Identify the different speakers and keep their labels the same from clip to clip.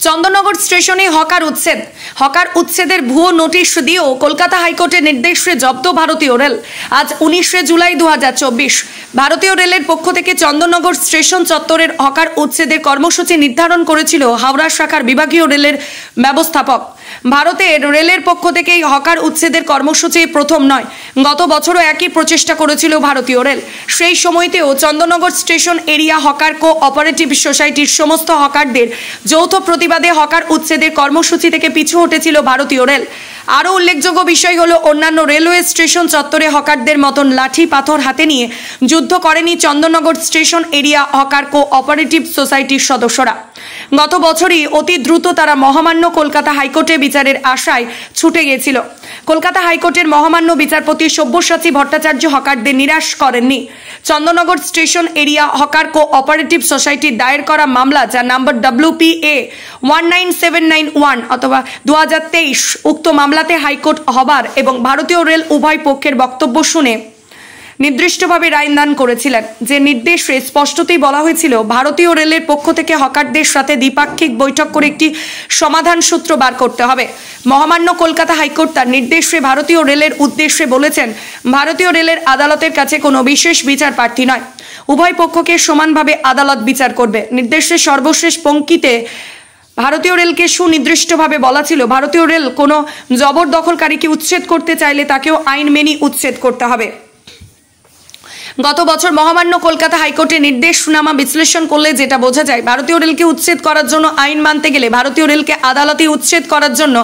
Speaker 1: চন্দননগর স্টেশনে হকার উচ্ছেদের ভুয়ো নোটিশ দিয়েও কলকাতা হাইকোর্টের নির্দেশে জব্দ ভারতীয় রেল। আজ 19 জুলাই 2024 ভারতীয় রেলের পক্ষ থেকে চন্দননগর স্টেশন চত্বরের হকার উচ্ছেদের কর্মসূচি নির্ধারণ করেছিল হাওড়া শাখার বিভাগীয় রেলের ব্যবস্থাপক। ভারতের রেলের পক্ষ থেকে এই হকার উচ্ছেদের কর্মসূচি প্রথম নয়, গত বছরও একই প্রচেষ্টা করেছিল ভারতীয় রেল। সেই সময়তেও Chandannagar station area hawker cooperative সোসাইটির সমস্ত হকারদের যৌথ প্রতিবাদে হকার উচ্ছেদের কর্মসূচি থেকে পিছু হটেছিল ভারতীয় রেল। আরও উল্লেখযোগ্য বিষয় হলো, অন্যান্য রেলওয়ে স্টেশন চত্বরে হকারদের মতন লাঠি পাথর হাতে নিয়ে যুদ্ধ করেনি Chandannagar station area hawker cooperative সোসাইটির সদস্যরা। গত বছরই অতি দ্রুত তারা মহামান্য কলকাতা হাইকোর্টে বিচারের আশায় ছুটে গিয়েছিল। কলকাতা হাইকোর্টের মহামান্য বিচারপতি সব্যসাচী ভট্টাচার্য হকারদের নিরাশ করেননি। Chandannagar station area hawker cooperative সোসাইটির দায়ের করা মামলা, যার নাম্বার WPA 19791 অথবা 2023, উক্ত মামলাতে হাইকোর্ট হবার এবং ভারতীয় রেল উভয় পক্ষের বক্তব্য শুনে নির্দিষ্টভাবে রায় দান করেছিলেন। যে নির্দেশে স্পষ্টতই বলা হয়েছিল, ভারতীয় রেলের পক্ষ থেকে হকারদের সাথে দ্বিপাক্ষিক বৈঠক করে একটি সমাধান সূত্র বার করতে হবে। মহামান্য কলকাতা হাইকোর্ট তার নির্দেশে ভারতীয় রেলের উদ্দেশ্যে বলেছেন, ভারতীয় রেলের আদালতের কাছে কোনো বিশেষ বিচার প্রার্থী নয়, উভয় পক্ষকে সমানভাবে আদালত বিচার করবে। নির্দেশের সর্বশেষ পঙ্ক্তিতে ভারতীয় রেলকে সুনির্দিষ্টভাবে বলা ছিল, ভারতীয় রেল কোনো জবরদখলকারীকে উচ্ছেদ করতে চাইলে তাকেও আইন মেনে উচ্ছেদ করতে হবে। গত বছর মহামান্য কলকাতা হাইকোর্টের নির্দেশনামা বিশ্লেষণ করলে যেটা বোঝা যায়, ভারতীয় রেলকে উচ্ছেদ করার জন্য আইন মানতে গেলে ভারতীয় রেলকে আদালতে উচ্ছেদ করার জন্য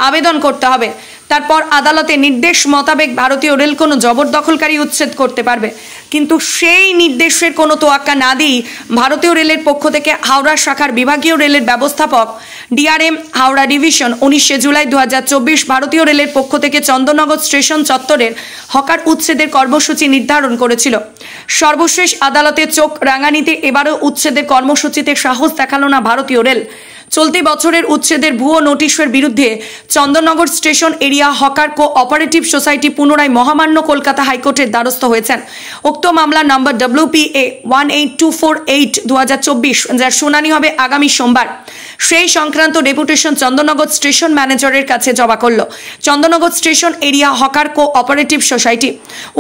Speaker 1: আবেদন করতে হবে। তারপর আদালতের নির্দেশ মোতাবেক ভারতীয় রেল কোনো জবরদখলকারী উচ্ছেদ করতে পারবে। কিন্তু সেই নির্দেশের কোনো তোয়াক্কা না দিয়েই ভারতীয় রেলের পক্ষ থেকে হাওড়া শাখার বিভাগীয় রেলের ব্যবস্থাপক DRM হাওড়া ডিভিশন 19 জুলাই 2024 ভারতীয় রেলের পক্ষ থেকে চন্দননগর স্টেশন চত্বরের হকার উচ্ছেদের কর্মসূচি নির্ধারণ করেছিল। সর্বশেষ আদালতের চোখ রাঙানিতে এবারও উচ্ছেদের কর্মসূচিতে সাহস দেখালো না ভারতীয় রেল। চলতি বছরের উচ্ছেদের ভুয়ো নোটিশের বিরুদ্ধে Chandannagar station area hawker cooperative society পুনরায় মহামান্য কলকাতা হাইকোর্টের দ্বারস্থ হয়েছেন। উক্ত মামলা নম্বর WPA 18248 2024, যার শুনানি হবে আগামী সোমবার। সেই সংক্রান্ত ডেপুটেশন চন্দননগর স্টেশন ম্যানেজারের কাছে জমা করল Chandannagar station area hawker cooperative society.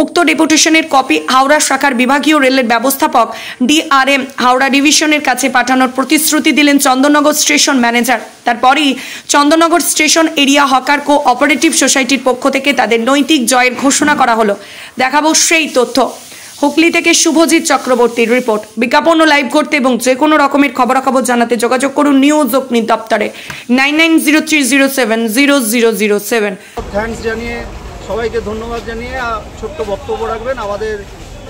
Speaker 1: উক্ত ডেপুটেশনের কপি হাওড়া শাখার বিভাগীয় রেলের ব্যবস্থাপক DRM হাওড়া ডিভিশনের কাছে পাঠানোর প্রতিশ্রুতি দিলেন চন্দননগর স্টেশন ম্যানেজার। তারপরই Chandannagar station area hawker cooperative সোসাইটির পক্ষ থেকে তাদের নৈতিক জয়ের ঘোষণা করা হলো। দেখাবো সেই তথ্য। হুগলি থেকে শুভজিৎ চক্রবর্তীর রিপোর্ট। বিজ্ঞাপন ও লাইভ করতে এবং যে কোনো রকমের খবরাখবর জানাতে যোগাযোগ করুন নিউজ অগ্নি দপ্তরে 9903070007।
Speaker 2: থ্যাঙ্কস জানিয়ে, সবাইকে ধন্যবাদ জানিয়ে ছোট্ট বক্তব্য রাখবেন আমাদের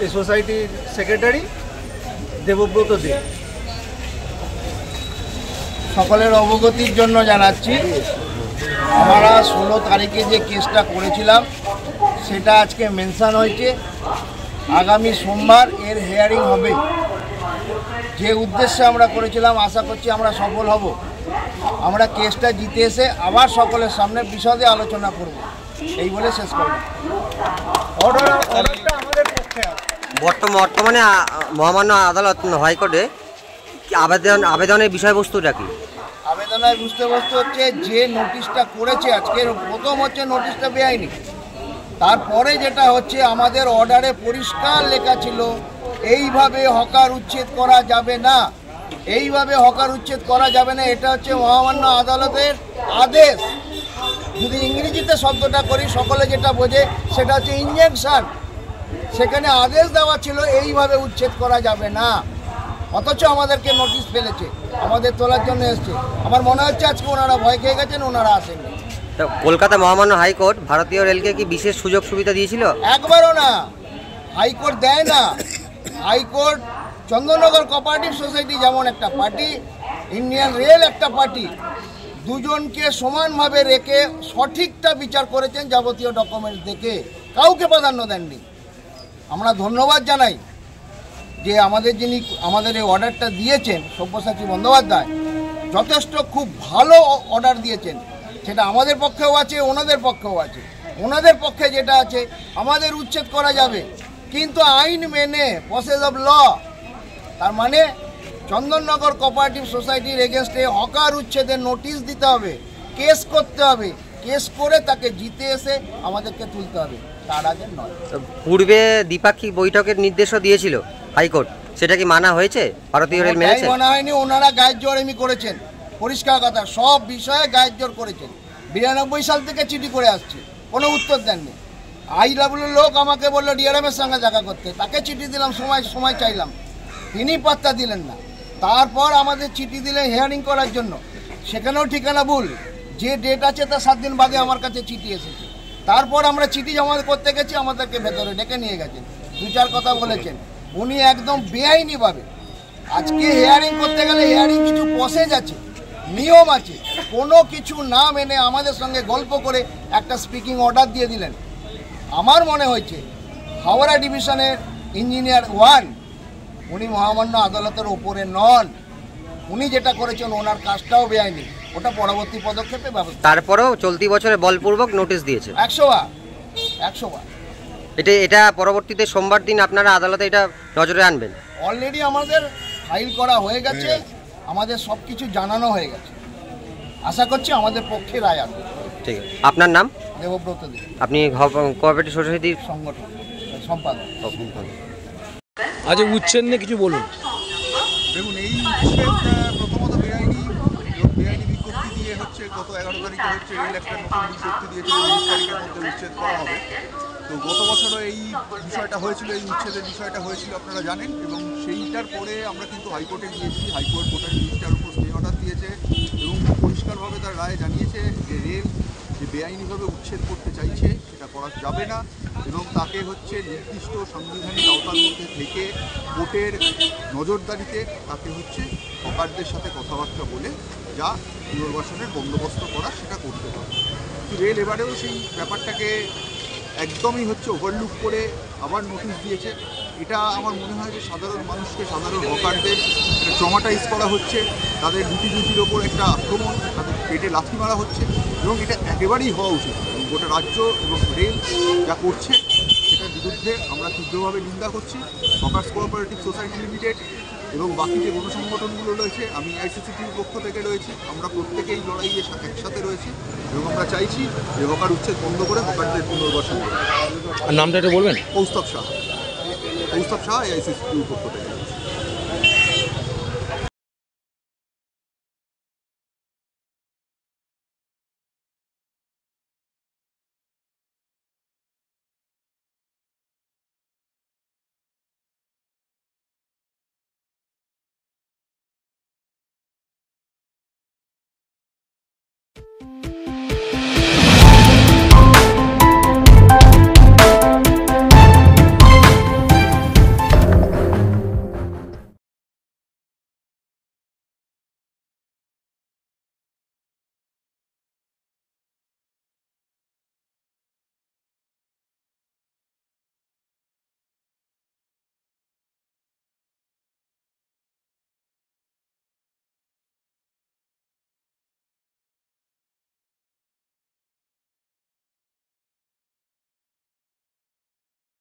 Speaker 2: এই সোসাইটির সেক্রেটারি দেবব্রত দে।
Speaker 3: সকলের অবগতির জন্য জানাচ্ছি, আমরা 16 তারিখে যে কেসটা করেছিলাম সেটা আজকে মেনশন হয়েছে। আগামী সোমবার এর হিয়ারিং হবে। যে উদ্দেশ্যে আমরা করেছিলাম, আশা করছি আমরা সফল হব। আমরা কেসটা জিতে এসে আবার সকলের সামনে বিশদে আলোচনা করব, এই বলে শেষ করব।
Speaker 4: বর্তমানে মহামান্য আদালত হাইকোর্টে আবেদনের বিষয়বস্তুটা কি?
Speaker 3: আবেদনের বিষয়বস্তু হচ্ছে, যে নোটিশটা করেছে আজকের প্রথম হচ্ছে নোটিশটা বেআইনি। তারপরে যেটা হচ্ছে, আমাদের অর্ডারে পরিষ্কার লেখা ছিল এইভাবে হকার উচ্ছেদ করা যাবে না, এইভাবে হকার উচ্ছেদ করা যাবে না। এটা হচ্ছে মহামান্য আদালতের আদেশ। যদি ইংরেজিতে শব্দটা করি সকলে যেটা বোঝে সেটা হচ্ছে ইনজাংশন। সেখানে আদেশ দেওয়া ছিল এইভাবে উচ্ছেদ করা যাবে না, অথচ আমাদেরকে নোটিশ ফেলেছে, আমাদের তোলার জন্য এসছে। আমার মনে হচ্ছে আজকে ওনারা ভয় খেয়ে গেছেন, ওনারা আসেননি।
Speaker 4: কলকাতা মহামান্য হাইকোর্ট ভারতীয় রেলকে কি বিশেষ সুযোগ সুবিধা দিয়েছিল?
Speaker 3: একবারও না, হাইকোর্ট দেয় না। হাইকোর্ট চন্দননগর কোঅপারেটিভ সোসাইটি যেমন একটা পার্টি, ইন্ডিয়ান রেল একটা পার্টি, দুজনকে সমানভাবে রেখে সঠিকটা বিচার করেছেন। যাবতীয় ডকুমেন্টস দেখে কাউকে প্রাধান্য দেননি। আমরা ধন্যবাদ জানাই যে আমাদের এই অর্ডারটা দিয়েছেন সব্যসাচী বন্দ্যোপাধ্যায়, যথেষ্ট খুব ভালো অর্ডার দিয়েছেন। সেটা আমাদের পক্ষেও আছে, ওনাদের পক্ষেও আছে। ওনাদের পক্ষে যেটা আছে, আমাদের উচ্ছেদ করা যাবে কিন্তু আইন মেনে, প্রসেস অফ ল। তার মানে চন্দননগর কোঅপারেটিভ সোসাইটির এগেনস্টে হকার উচ্ছেদের নোটিশ দিতে হবে, কেস করতে হবে, কেস করে তাকে জিতে এসে আমাদেরকে তুলতে হবে, তার আগে নয়।
Speaker 4: পূর্বে দ্বিপাক্ষিক বৈঠকের নির্দেশও দিয়েছিল হাইকোর্ট, সেটা কি মানা হয়েছে? ভারতীয় রেল মেনেছে?
Speaker 3: মানা হয়নি, ওনারা গায়ের জোর এমনি করেছেন, পরিষ্কার কথা, সব বিষয়ে গায়ের জোর করেছেন। 92 সাল থেকে চিঠি করে আসছে, কোনো উত্তর দেননি। আইডব্লিউর লোক আমাকে বললো ডিআরএমের সঙ্গে দেখা করতে, তাকে চিঠি দিলাম, সময় চাইলাম, তিনি পাত্তা দিলেন না। তারপর আমাদের চিঠি দিলেন হিয়ারিং করার জন্য, সেখানেও ঠিকানা ভুল, যে ডেট আছে তার 7 দিন বাদে আমার কাছে চিঠি এসেছে। তারপর আমরা চিঠি জমা করতে গেছি, আমাদেরকে ভেতরে ডেকে নিয়ে গেছেন, 2-4 কথা বলেছেন। উনি একদম বেআইনিভাবে, আজকে হিয়ারিং করতে গেলে হিয়ারিং কিছু প্রসেস আছে, নিয়ম আছে, কোনো কিছু না মেনে আমাদের সঙ্গে গল্প করে একটা স্পিকিং অর্ডার দিয়ে দিলেন। আমার মনে হয়েছে হাওড়া ডিভিশনের ইঞ্জিনিয়ার 1 উনি মহামান্য আদালতের ওপরে নন, উনি যেটা করেছেন ওনার কাজটাও বেআইনি, ওটা পরবর্তী পদক্ষেপে ব্যবস্থা।
Speaker 4: তারপরেও চলতি বছরে বলপূর্বক নোটিশ দিয়েছে
Speaker 3: 100 বার।
Speaker 4: এটা পরবর্তীতে সোমবার দিন আপনারা আদালতে এটা নজরে আনবেন?
Speaker 3: অলরেডি আমাদের ফাইল করা হয়ে গেছে, আমাদের সব কিছু জানানো হয়ে গেছে, আশা করছি আমাদের পক্ষে রায় আসবে।
Speaker 4: ঠিক আছে, আপনার নাম?
Speaker 3: দেবব্রত দে,
Speaker 4: আপনি কোঅপারেটিভ সোসাইটির
Speaker 3: সংগঠন সম্পাদক।
Speaker 5: আজ উচ্ছেদ নিয়ে কিছু বলুন।
Speaker 6: দেখুন, এই উচ্ছেদ প্রথমত বেআইনি বিজ্ঞপ্তি দিয়ে হচ্ছে, গত 11 তারিখে হচ্ছে রেল একটা নতুন বিজ্ঞপ্তি দিয়েছে 19 তারিখের মধ্যে উচ্ছেদ করা হবে। তো গত বছরও এই বিষয়টা হয়েছিল, এই উচ্ছেদের বিষয়টা হয়েছিল আপনারা জানেন, এবং সেইটার পরে আমরা কিন্তু হাইকোর্টে গিয়েছি। হাইকোর্ট গোটা জিনিসটার উপর স্টে অর্ডার দিয়েছে এবং পরিষ্কারভাবে তার রায় জানিয়েছে যে রেল যে বেআইনিভাবে উচ্ছেদ করতে চাইছে সেটা করা যাবে না, এবং তাকে হচ্ছে নির্দিষ্ট সাংবিধানিক আওতার মধ্যে থেকে কোর্টের নজরদারিতে তাকে হচ্ছে হকারদের সাথে কথাবার্তা বলে যা পুনর্বাসনের বন্দোবস্ত করা সেটা করতে হবে। কিন্তু রেল এবারেও সেই ব্যাপারটাকে একদমই হচ্ছে ওভারলুক করে আবার নোটিশ দিয়েছে। এটা আমার মনে হয় যে সাধারণ মানুষকে, সাধারণ হকারদের ট্রমাটাইজ করা হচ্ছে, তাদের রুটির ওপর একটা আক্রমণ, তাদের পেটে লাথি মারা হচ্ছে, এবং এটা একেবারেই হওয়া উচিত। গোটা রাজ্য এবং রেল যা করছে সেটার বিরুদ্ধে আমরা তীব্রভাবে নিন্দা করছি। হকার্স কোঅপারেটিভ সোসাইটি লিমিটেড এবং বাকি যে গণসংগঠনগুলো রয়েছে, আমি আইসিসিটির পক্ষ থেকে রয়েছি, আমরা প্রত্যেকেই লড়াইয়ের সাথে একসাথে রয়েছি এবং আমরা চাইছি যে হকার উচ্ছেদ বন্ধ করে হকারদের পুনর্বাসন করবে।
Speaker 5: নামটা এটা বলবেন?
Speaker 6: কৌস্তব শাহ, আইসিসিটির পক্ষ থেকে।